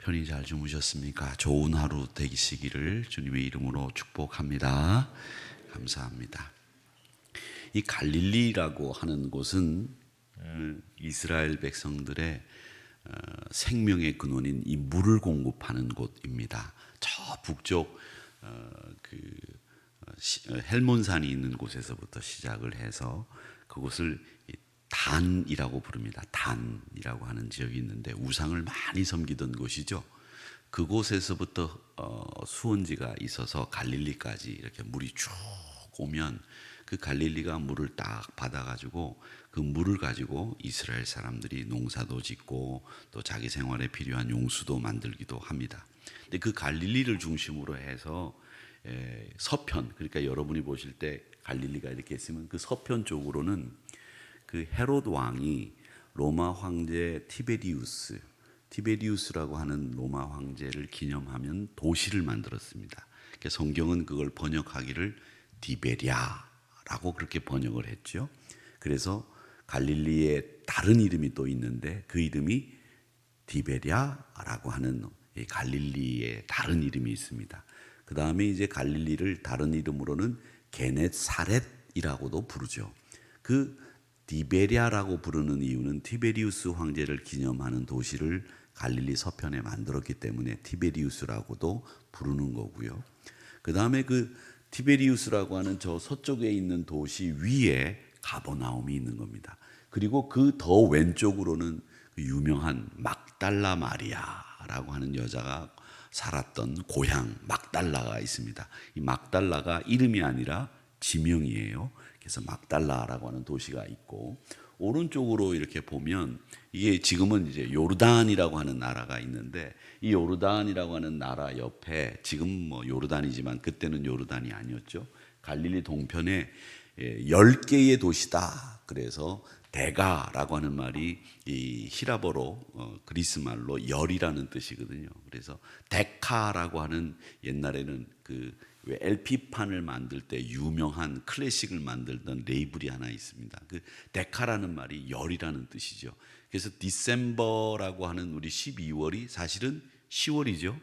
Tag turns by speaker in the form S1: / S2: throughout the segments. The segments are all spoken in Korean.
S1: 편히 잘 주무셨습니까? 좋은 하루 되시기를 주님의 이름으로 축복합니다. 감사합니다. 이 갈릴리라고 하는 곳은 이스라엘 백성들의 생명의 근원인 이 물을 공급하는 곳입니다. 저 북쪽 헬몬산이 있는 곳에서부터 시작을 해서 그곳을 단이라고 부릅니다. 단이라고 하는 지역이 있는데 우상을 많이 섬기던 곳이죠. 그곳에서부터 수원지가 있어서 갈릴리까지 이렇게 물이 쭉 오면 그 갈릴리가 물을 딱 받아가지고 그 물을 가지고 이스라엘 사람들이 농사도 짓고 또 자기 생활에 필요한 용수도 만들기도 합니다. 근데 그 갈릴리를 중심으로 해서 서편, 그러니까 여러분이 보실 때 갈릴리가 이렇게 있으면 그 서편 쪽으로는 그 헤롯 왕이 로마 황제 티베리우스라고 하는 로마 황제를 기념하면 도시를 만들었습니다. 그러니까 성경은 그걸 번역하기를 디베랴라고 그렇게 번역을 했죠. 그래서 갈릴리에 다른 이름이 또 있는데 그 이름이 디베랴라고 하는 갈릴리의 다른 이름이 있습니다. 그 다음에 이제 갈릴리를 다른 이름으로는 게넷사렛이라고도 부르죠. 그 디베랴라고 부르는 이유는 티베리우스 황제를 기념하는 도시를 갈릴리 서편에 만들었기 때문에 티베리우스라고도 부르는 거고요. 그 다음에 그 티베리우스라고 하는 저 서쪽에 있는 도시 위에 가버나움이 있는 겁니다. 그리고 그 더 왼쪽으로는 그 유명한 막달라 마리아라고 하는 여자가 살았던 고향 막달라가 있습니다. 이 막달라가 이름이 아니라 지명이에요. 그래서 막달라라고 하는 도시가 있고 오른쪽으로 이렇게 보면 이게 지금은 이제 요르단이라고 하는 나라가 있는데 이 요르단이라고 하는 나라 옆에 지금 뭐 요르단이지만 그때는 요르단이 아니었죠. 갈릴리 동편에 10개의 도시다. 그래서 데가라고 하는 말이 이 히라버로 그리스 말로 열이라는 뜻이거든요. 그래서 데카라고 하는 옛날에는 그 왜 LP판을 만들 때 유명한 클래식을 만들던 레이블이 하나 있습니다. 그 데카라는 말이 열이라는 뜻이죠. 그래서 디셈버라고 하는 우리 12월이 사실은 10월이죠.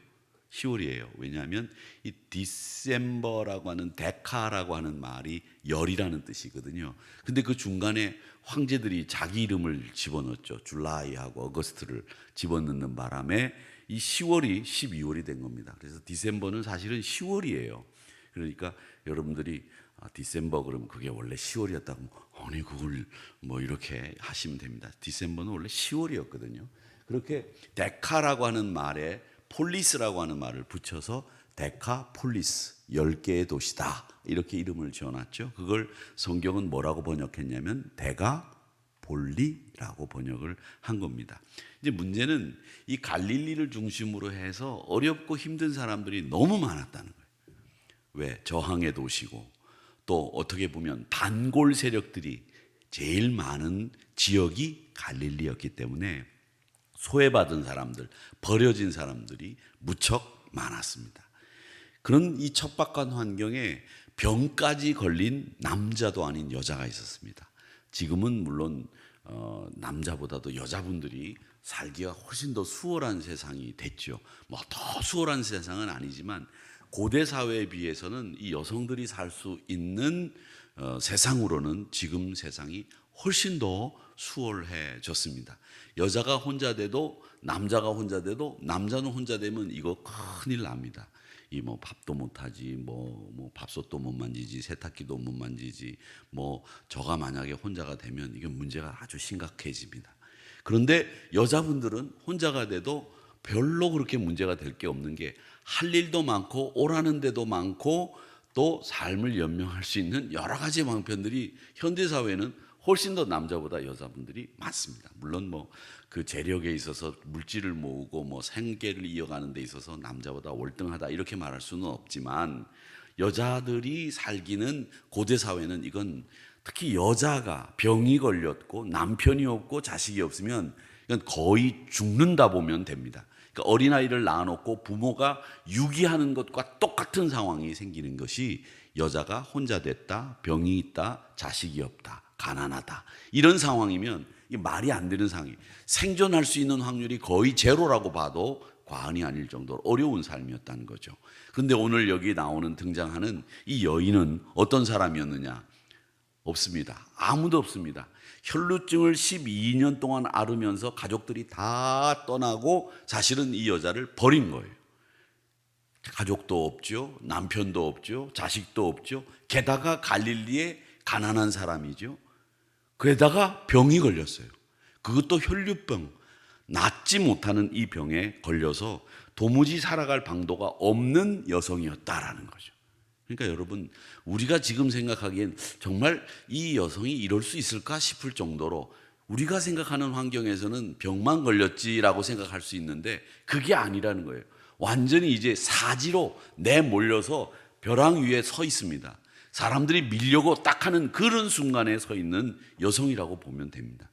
S1: 10월이에요. 왜냐하면 이 디셈버라고 하는 데카라고 하는 말이 열이라는 뜻이거든요. 근데 그 중간에 황제들이 자기 이름을 집어넣었죠. 줄라이하고 어거스트를 집어넣는 바람에 이 10월이 12월이 된 겁니다. 그래서 디셈버는 사실은 10월이에요. 그러니까 여러분들이 디셈버 그러면 그게 원래 10월이었다고 아니 그걸 뭐 이렇게 하시면 됩니다. 디셈버는 원래 10월이었거든요. 그렇게 데카라고 하는 말에 폴리스라고 하는 말을 붙여서 데카폴리스 10개의 도시다 이렇게 이름을 지어놨죠. 그걸 성경은 뭐라고 번역했냐면 데가폴리라고 번역을 한 겁니다. 이제 문제는 이 갈릴리를 중심으로 해서 어렵고 힘든 사람들이 너무 많았다는 거예요. 왜? 저항의 도시고 또 어떻게 보면 단골 세력들이 제일 많은 지역이 갈릴리였기 때문에 소외받은 사람들, 버려진 사람들이 무척 많았습니다. 그런 이 척박한 환경에 병까지 걸린 남자도 아닌 여자가 있었습니다. 지금은 물론 남자보다도 여자분들이 살기가 훨씬 더 수월한 세상이 됐죠. 뭐 더 수월한 세상은 아니지만 고대 사회에 비해서는 이 여성들이 살 수 있는 세상으로는 지금 세상이 훨씬 더 수월해졌습니다. 여자가 혼자 돼도 남자가 혼자 돼도 남자는 혼자 되면 이거 큰일 납니다. 이 뭐 밥도 못 하지, 뭐 밥솥도 못 만지지, 세탁기도 못 만지지, 뭐 저가 만약에 혼자가 되면 이게 문제가 아주 심각해집니다. 그런데 여자분들은 혼자가 돼도 별로 그렇게 문제가 될 게 없는 게 할 일도 많고 오라는 데도 많고 또 삶을 연명할 수 있는 여러 가지 방편들이 현대 사회는 훨씬 더 남자보다 여자분들이 많습니다. 물론 뭐 그 재력에 있어서 물질을 모으고 뭐 생계를 이어가는 데 있어서 남자보다 월등하다 이렇게 말할 수는 없지만 여자들이 살기는 고대 사회는 이건 특히 여자가 병이 걸렸고 남편이 없고 자식이 없으면 이건 거의 죽는다 보면 됩니다. 그러니까 어린아이를 낳아놓고 부모가 유기하는 것과 똑같은 상황이 생기는 것이 여자가 혼자 됐다, 병이 있다, 자식이 없다, 가난하다 이런 상황이면 이게 말이 안 되는 상황이에요. 생존할 수 있는 확률이 거의 제로라고 봐도 과언이 아닐 정도로 어려운 삶이었다는 거죠. 그런데 오늘 여기 나오는 등장하는 이 여인은 어떤 사람이었느냐? 없습니다. 아무도 없습니다. 혈루증을 12년 동안 앓으면서 가족들이 다 떠나고 사실은 이 여자를 버린 거예요. 가족도 없죠, 남편도 없죠, 자식도 없죠. 게다가 갈릴리의 가난한 사람이죠. 게다가 병이 걸렸어요. 그것도 혈류병, 낫지 못하는 이 병에 걸려서 도무지 살아갈 방도가 없는 여성이었다라는 거죠. 그러니까 여러분, 우리가 지금 생각하기엔 정말 이 여성이 이럴 수 있을까 싶을 정도로 우리가 생각하는 환경에서는 병만 걸렸지라고 생각할 수 있는데 그게 아니라는 거예요. 완전히 이제 사지로 내몰려서 벼랑 위에 서 있습니다. 사람들이 밀려고 딱 하는 그런 순간에 서 있는 여성이라고 보면 됩니다.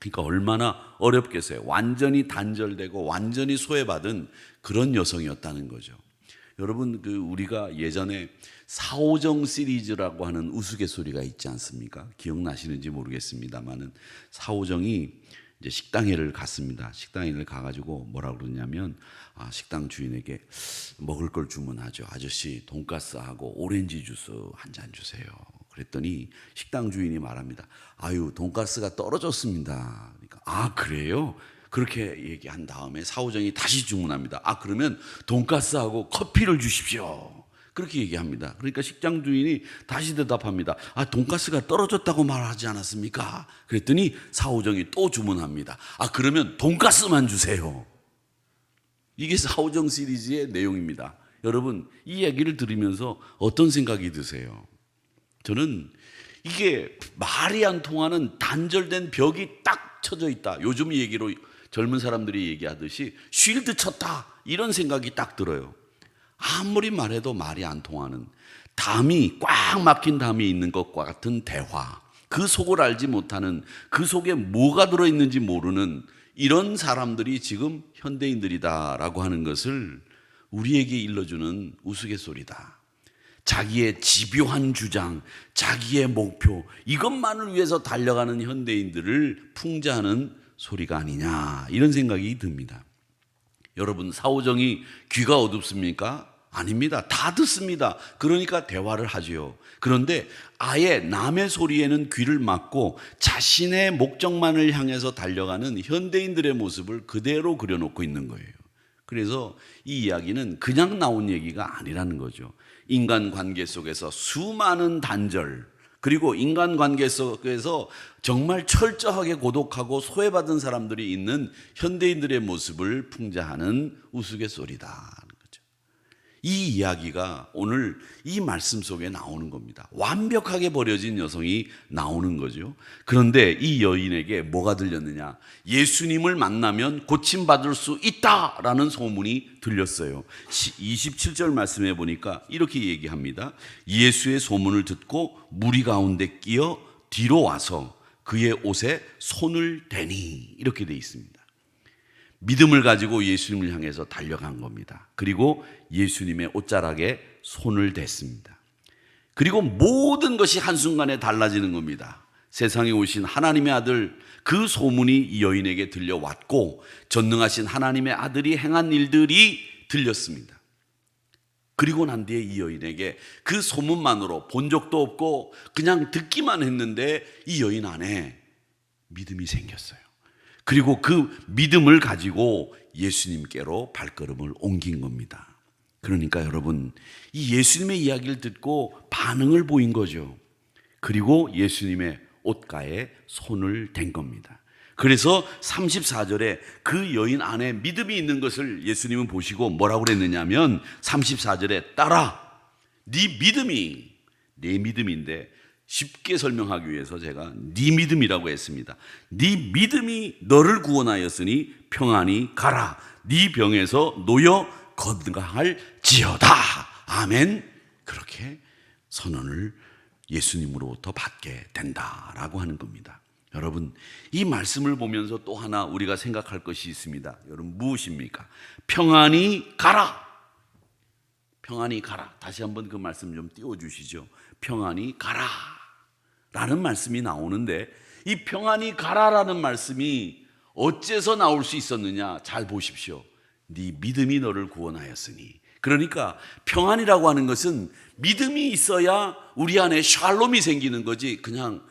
S1: 그러니까 얼마나 어렵겠어요. 완전히 단절되고 완전히 소외받은 그런 여성이었다는 거죠. 여러분, 우리가 예전에 사오정 시리즈라고 하는 우스갯소리가 있지 않습니까? 기억나시는지 모르겠습니다만은 사오정이 이제 식당에를 갔습니다. 식당에를 가가지고 뭐라고 그러냐면 식당 주인에게 먹을 걸 주문하죠. 아저씨, 돈가스하고 오렌지 주스 한 잔 주세요. 그랬더니 식당 주인이 말합니다. 아유, 돈가스가 떨어졌습니다. 그러니까 아, 그래요? 그렇게 얘기한 다음에 사오정이 다시 주문합니다. 아, 그러면 돈가스하고 커피를 주십시오. 그렇게 얘기합니다. 그러니까 식당 주인이 다시 대답합니다. 아, 돈가스가 떨어졌다고 말하지 않았습니까? 그랬더니 사오정이 또 주문합니다. 아, 그러면 돈가스만 주세요. 이게 사오정 시리즈의 내용입니다. 여러분, 이 얘기를 들으면서 어떤 생각이 드세요? 저는 이게 말이 안 통하는 단절된 벽이 딱 쳐져 있다. 요즘 얘기로 젊은 사람들이 얘기하듯이 쉴드 쳤다, 이런 생각이 딱 들어요. 아무리 말해도 말이 안 통하는, 담이 꽉 막힌 담이 있는 것과 같은 대화, 그 속을 알지 못하는, 그 속에 뭐가 들어있는지 모르는 이런 사람들이 지금 현대인들이다라고 하는 것을 우리에게 일러주는 우스갯소리다. 자기의 집요한 주장, 자기의 목표, 이것만을 위해서 달려가는 현대인들을 풍자하는 소리가 아니냐, 이런 생각이 듭니다. 여러분, 사오정이 귀가 어둡습니까? 아닙니다. 다 듣습니다. 그러니까 대화를 하지요. 그런데 아예 남의 소리에는 귀를 막고 자신의 목적만을 향해서 달려가는 현대인들의 모습을 그대로 그려놓고 있는 거예요. 그래서 이 이야기는 그냥 나온 얘기가 아니라는 거죠. 인간관계 속에서 수많은 단절, 그리고 인간관계 속에서 정말 철저하게 고독하고 소외받은 사람들이 있는 현대인들의 모습을 풍자하는 우스갯소리다. 이 이야기가 오늘 이 말씀 속에 나오는 겁니다. 완벽하게 버려진 여성이 나오는 거죠. 그런데 이 여인에게 뭐가 들렸느냐? 예수님을 만나면 고침받을 수 있다라는 소문이 들렸어요. 27절 말씀에 보니까 이렇게 얘기합니다. 예수의 소문을 듣고 무리 가운데 끼어 뒤로 와서 그의 옷에 손을 대니, 이렇게 돼 있습니다. 믿음을 가지고 예수님을 향해서 달려간 겁니다. 그리고 예수님의 옷자락에 손을 댔습니다. 그리고 모든 것이 한순간에 달라지는 겁니다. 세상에 오신 하나님의 아들, 그 소문이 이 여인에게 들려왔고 전능하신 하나님의 아들이 행한 일들이 들렸습니다. 그리고 난 뒤에 이 여인에게 그 소문만으로, 본 적도 없고 그냥 듣기만 했는데 이 여인 안에 믿음이 생겼어요. 그리고 그 믿음을 가지고 예수님께로 발걸음을 옮긴 겁니다. 그러니까 여러분, 이 예수님의 이야기를 듣고 반응을 보인 거죠. 그리고 예수님의 옷가에 손을 댄 겁니다. 그래서 34절에 그 여인 안에 믿음이 있는 것을 예수님은 보시고 뭐라고 그랬느냐면 34절에 따라 네 믿음이, 내 믿음인데 쉽게 설명하기 위해서 제가 네 믿음이라고 했습니다. 네 믿음이 너를 구원하였으니 평안히 가라. 네 병에서 놓여 건강할지어다. 아멘. 그렇게 선언을 예수님으로부터 받게 된다라고 하는 겁니다. 여러분, 이 말씀을 보면서 또 하나 우리가 생각할 것이 있습니다. 여러분, 무엇입니까? 평안히 가라. 평안히 가라. 다시 한번 그 말씀 좀 띄워주시죠. 평안히 가라 라는 말씀이 나오는데, 이 평안히 가라라는 말씀이 어째서 나올 수 있었느냐? 잘 보십시오. 네 믿음이 너를 구원하였으니. 그러니까 평안이라고 하는 것은 믿음이 있어야 우리 안에 샬롬이 생기는 거지, 그냥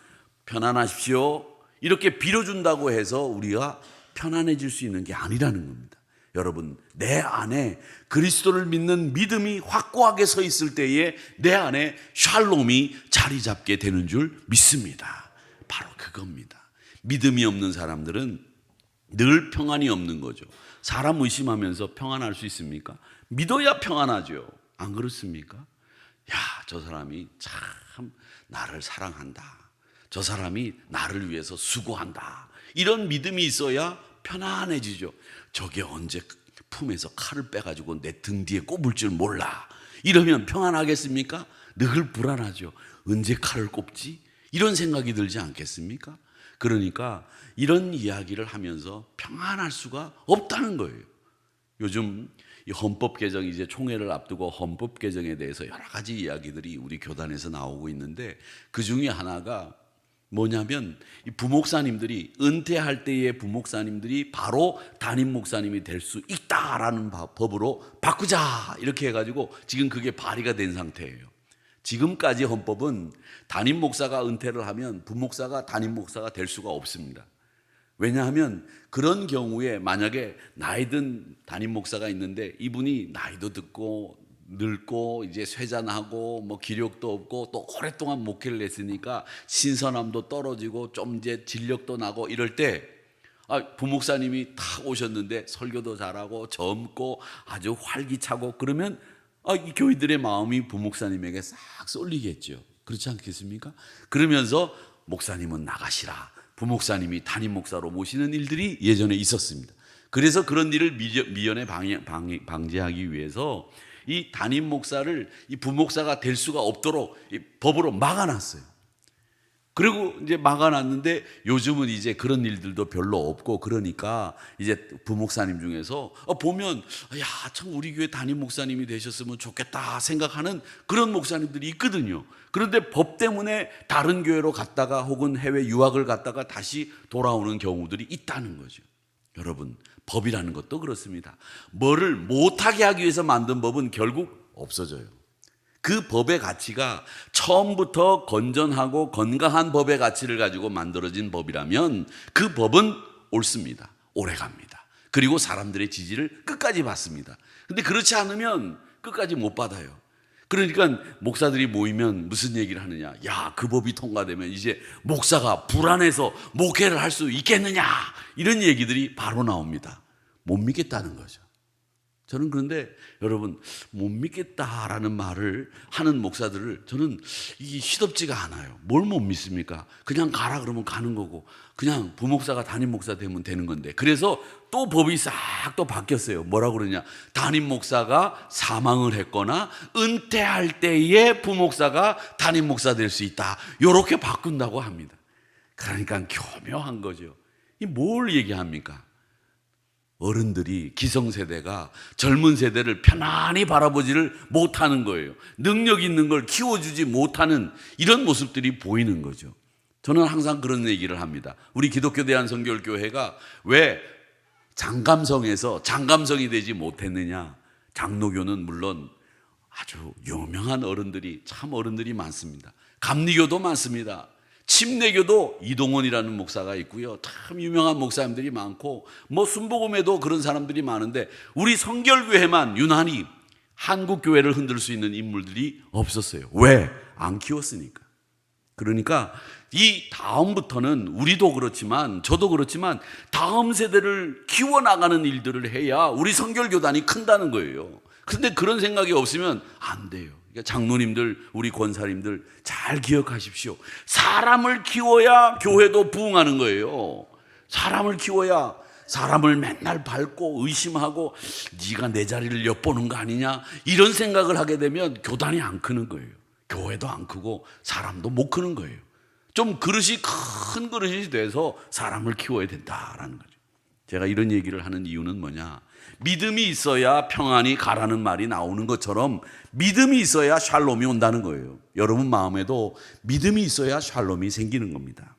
S1: 편안하십시오 이렇게 빌어준다고 해서 우리가 편안해질 수 있는 게 아니라는 겁니다. 여러분, 내 안에 그리스도를 믿는 믿음이 확고하게 서 있을 때에 내 안에 샬롬이 자리 잡게 되는 줄 믿습니다. 바로 그겁니다. 믿음이 없는 사람들은 늘 평안이 없는 거죠. 사람 의심하면서 평안할 수 있습니까? 믿어야 평안하죠. 안 그렇습니까? 야, 저 사람이 참 나를 사랑한다. 저 사람이 나를 위해서 수고한다. 이런 믿음이 있어야 편안해지죠. 저게 언제 품에서 칼을 빼가지고 내 등 뒤에 꼽을 줄 몰라. 이러면 평안하겠습니까? 늘 불안하죠. 언제 칼을 꼽지? 이런 생각이 들지 않겠습니까? 그러니까 이런 이야기를 하면서 평안할 수가 없다는 거예요. 요즘 이 헌법 개정, 이제 총회를 앞두고 헌법 개정에 대해서 여러 가지 이야기들이 우리 교단에서 나오고 있는데, 그 중에 하나가 뭐냐면 이 부목사님들이 은퇴할 때의 부목사님들이 바로 담임 목사님이 될 수 있다라는 법으로 바꾸자 이렇게 해가지고 지금 그게 발의가 된 상태예요. 지금까지 헌법은 담임 목사가 은퇴를 하면 부목사가 담임 목사가 될 수가 없습니다. 왜냐하면 그런 경우에 만약에 나이 든 담임 목사가 있는데 이분이 나이도 듣고 늙고 이제 쇠잔하고 뭐 기력도 없고 또 오랫동안 목회를 했으니까 신선함도 떨어지고 좀 이제 진력도 나고 이럴 때 부목사님이 탁 오셨는데 설교도 잘하고 젊고 아주 활기차고 그러면 이 교인들의 마음이 부목사님에게 싹 쏠리겠죠. 그렇지 않겠습니까? 그러면서 목사님은 나가시라, 부목사님이 담임 목사로 모시는 일들이 예전에 있었습니다. 그래서 그런 일을 미연에 방지하기 위해서 이 담임 목사를 이 부목사가 될 수가 없도록 이 법으로 막아놨어요. 그리고 이제 막아놨는데 요즘은 이제 그런 일들도 별로 없고, 그러니까 이제 부목사님 중에서 보면 야, 참 우리 교회 담임 목사님이 되셨으면 좋겠다 생각하는 그런 목사님들이 있거든요. 그런데 법 때문에 다른 교회로 갔다가 혹은 해외 유학을 갔다가 다시 돌아오는 경우들이 있다는 거죠. 여러분, 법이라는 것도 그렇습니다. 뭐를 못하게 하기 위해서 만든 법은 결국 없어져요. 그 법의 가치가 처음부터 건전하고 건강한 법의 가치를 가지고 만들어진 법이라면 그 법은 옳습니다. 오래갑니다. 그리고 사람들의 지지를 끝까지 받습니다. 근데 그렇지 않으면 끝까지 못 받아요. 그러니까 목사들이 모이면 무슨 얘기를 하느냐? 야, 그 법이 통과되면 이제 목사가 불안해서 목회를 할 수 있겠느냐? 이런 얘기들이 바로 나옵니다. 못 믿겠다는 거죠. 저는 그런데 여러분, 못 믿겠다라는 말을 하는 목사들을 저는 이게 시덥지가 않아요. 뭘 못 믿습니까? 그냥 가라 그러면 가는 거고, 그냥 부목사가 담임 목사 되면 되는 건데. 그래서 또 법이 싹 또 바뀌었어요. 뭐라고 그러냐? 담임 목사가 사망을 했거나 은퇴할 때에 부목사가 담임 목사 될 수 있다. 이렇게 바꾼다고 합니다. 그러니까 교묘한 거죠. 이 뭘 얘기합니까? 어른들이, 기성세대가 젊은 세대를 편안히 바라보지를 못하는 거예요. 능력 있는 걸 키워주지 못하는 이런 모습들이 보이는 거죠. 저는 항상 그런 얘기를 합니다. 우리 기독교 대한선교교회가 왜 장감성에서 장감성이 되지 못했느냐? 장로교는 물론 아주 유명한 어른들이, 참 어른들이 많습니다. 감리교도 많습니다. 침례교도 이동원이라는 목사가 있고요. 참 유명한 목사님들이 많고, 뭐 순복음에도 그런 사람들이 많은데 우리 성결교회만 유난히 한국 교회를 흔들 수 있는 인물들이 없었어요. 왜? 안 키웠으니까. 그러니까 이 다음부터는 우리도 그렇지만 저도 그렇지만 다음 세대를 키워나가는 일들을 해야 우리 성결교단이 큰다는 거예요. 그런데 그런 생각이 없으면 안 돼요. 그러니까 장로님들, 우리 권사님들 잘 기억하십시오. 사람을 키워야 교회도 부흥하는 거예요. 사람을 키워야, 사람을 맨날 밟고 의심하고 네가 내 자리를 엿보는 거 아니냐 이런 생각을 하게 되면 교단이 안 크는 거예요. 교회도 안 크고 사람도 못 크는 거예요. 좀 그릇이 큰 그릇이 돼서 사람을 키워야 된다라는 거죠. 제가 이런 얘기를 하는 이유는 뭐냐? 믿음이 있어야 평안이 가라는 말이 나오는 것처럼 믿음이 있어야 샬롬이 온다는 거예요. 여러분 마음에도 믿음이 있어야 샬롬이 생기는 겁니다.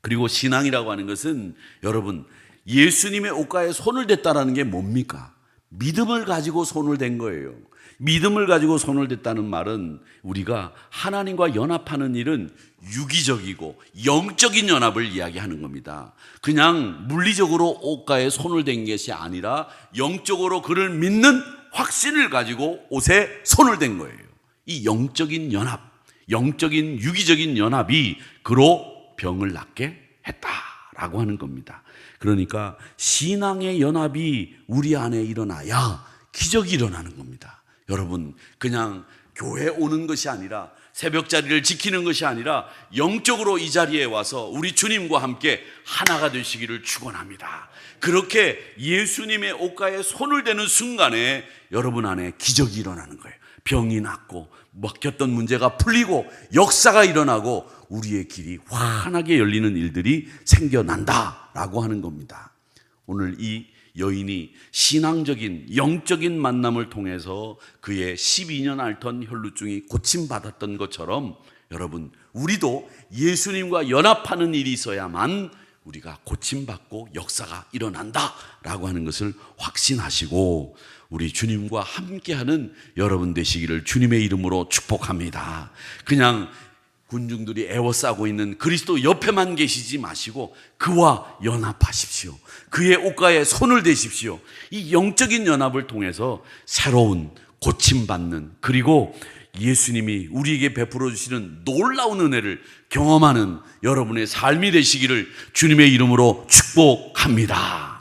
S1: 그리고 신앙이라고 하는 것은 여러분, 예수님의 옷가에 손을 댔다라는 게 뭡니까? 믿음을 가지고 손을 댄 거예요. 믿음을 가지고 손을 댔다는 말은 우리가 하나님과 연합하는 일은 유기적이고 영적인 연합을 이야기하는 겁니다. 그냥 물리적으로 옷가에 손을 댄 것이 아니라 영적으로 그를 믿는 확신을 가지고 옷에 손을 댄 거예요. 이 영적인 연합, 영적인 유기적인 연합이 그로 병을 낫게 했다라고 하는 겁니다. 그러니까 신앙의 연합이 우리 안에 일어나야 기적이 일어나는 겁니다. 여러분, 그냥 교회 오는 것이 아니라 새벽 자리를 지키는 것이 아니라 영적으로 이 자리에 와서 우리 주님과 함께 하나가 되시기를 축원합니다. 그렇게 예수님의 옷가에 손을 대는 순간에 여러분 안에 기적이 일어나는 거예요. 병이 낫고 막혔던 문제가 풀리고 역사가 일어나고 우리의 길이 환하게 열리는 일들이 생겨난다라고 하는 겁니다. 오늘 이 여인이 신앙적인 영적인 만남을 통해서 그의 12년 앓던 혈루증이 고침받았던 것처럼 여러분, 우리도 예수님과 연합하는 일이 있어야만 우리가 고침받고 역사가 일어난다라고 하는 것을 확신하시고 우리 주님과 함께하는 여러분 되시기를 주님의 이름으로 축복합니다. 그냥 군중들이 애워싸고 있는 그리스도 옆에만 계시지 마시고 그와 연합하십시오. 그의 옷가에 손을 대십시오. 이 영적인 연합을 통해서 새로운 고침받는, 그리고 예수님이 우리에게 베풀어 주시는 놀라운 은혜를 경험하는 여러분의 삶이 되시기를 주님의 이름으로 축복합니다.